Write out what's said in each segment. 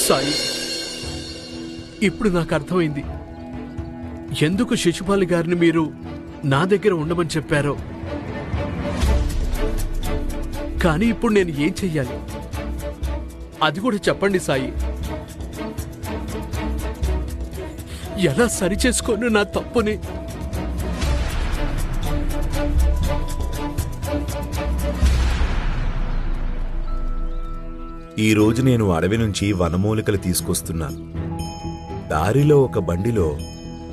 సాయి, ఇప్పుడు నాకు అర్థమైంది ఎందుకు శిశుపాలి గారిని మీరు నా దగ్గర ఉండమని చెప్పారో. కానీ ఇప్పుడు నేను ఏం చెయ్యాలి అది కూడా చెప్పండి సాయి. ఎలా సరిచేసుకోను నా తప్పుని? ఈరోజు నేను అడవి నుంచి వనమూలికలు తీసుకొస్తున్నాను. దారిలో ఒక బండిలో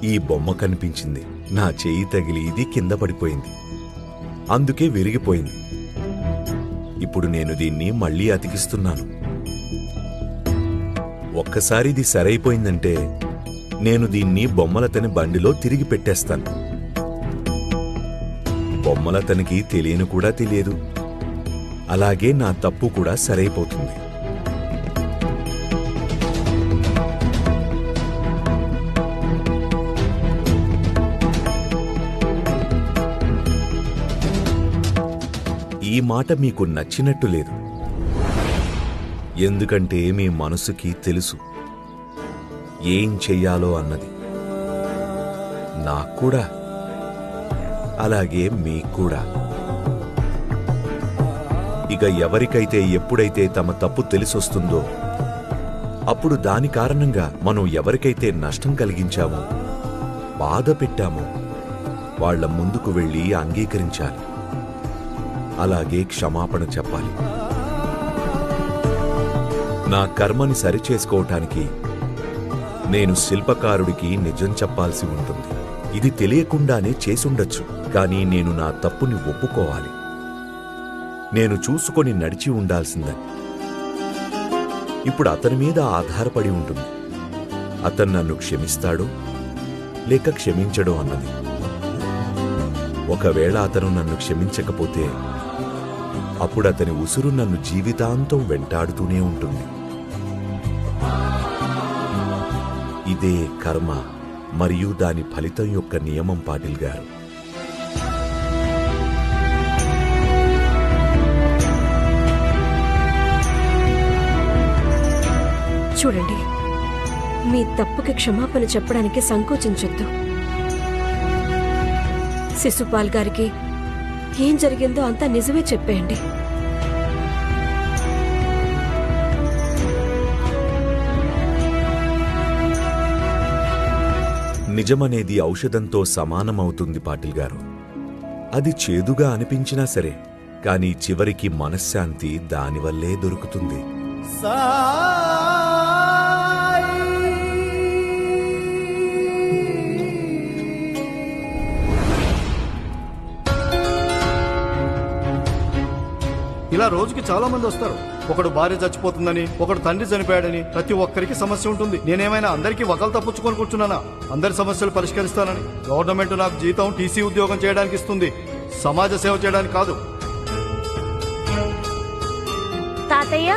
ఈ బొమ్మ కనిపించింది. నా చెయ్యి తగిలి ఇది కింద పడిపోయింది, అందుకే విరిగిపోయింది. ఇప్పుడు నేను దీన్ని మళ్ళీ అతికిస్తున్నాను. ఒక్కసారి ఇది సరైపోయిందంటే నేను దీన్ని బొమ్మలతని బండిలో తిరిగి పెట్టేస్తాను. బొమ్మలతనికి తెలియను కూడా తెలియదు. అలాగే నా తప్పు కూడా సరైపోతుంది. ఈ మాట మీకు నచ్చినట్టు లేదు, ఎందుకంటే మీ మనసుకి తెలుసు ఏం చెయ్యాలో అన్నది. నాక్కూడా, అలాగే మీక్కూడా. ఇక ఎవరికైతే ఎప్పుడైతే తమ తప్పు తెలిసొస్తుందో అప్పుడు దాని కారణంగా మనం ఎవరికైతే నష్టం కలిగించామో, బాధ పెట్టామో వాళ్ల ముందుకు వెళ్ళి అంగీకరించాలి. అలాగే క్షమాపణ చెప్పాలి. నా కర్మని సరిచేసుకోవటానికి నేను శిల్పకారుడికి నిజం చెప్పాల్సి ఉంటుంది. ఇది తెలియకుండానే చేసుండొచ్చు, కానీ నేను నా తప్పుని ఒప్పుకోవాలి. నేను చూసుకొని నడిచి ఉండాల్సిందని. ఇప్పుడు అతని మీద ఆధారపడి ఉంటుంది. అతను నన్ను క్షమిస్తాడో లేక క్షమించడో అన్నది. ఒకవేళ అతను నన్ను క్షమించకపోతే అప్పుడు అతని ఉసురు నన్ను జీవితాంతం వెంటాడుతూనే ఉంటుంది. ఇదే కర్మ మరియు దాని ఫలితం యొక్క నియమం పాటిల్ గారు. చూడండి, మీ తప్పుకి క్షమాపణ చెప్పడానికి సంకోచించొద్దు. శిశుపాల్ గారికి ఏం జరిగిందో అంతా నిజమే చెప్పేయండి. నిజమనేది ఔషధంతో సమానమవుతుంది పాటిల్ గారు. అది చేదుగా అనిపించినా సరే, కానీ చివరికి మనశ్శాంతి దానివల్లే దొరుకుతుంది. ఇలా రోజుకి చాలా మంది వస్తారు. ఒకడు భార్య చచ్చిపోతుందని, ఒకడు తండ్రి చనిపోయాడని, ప్రతి ఒక్కరికి సమస్య ఉంటుంది. నేనేమైనా అందరికీ వకలు తప్పుచ్చుకొని కూర్చున్నానా? అందరి సమస్యలు పరిష్కరిస్తానని. గవర్నమెంట్ నాకు జీతం, టీసీ ఉద్యోగం చేయడానికి ఇస్తుంది, సమాజ సేవ చేయడానికి కాదు. తాతయ్య,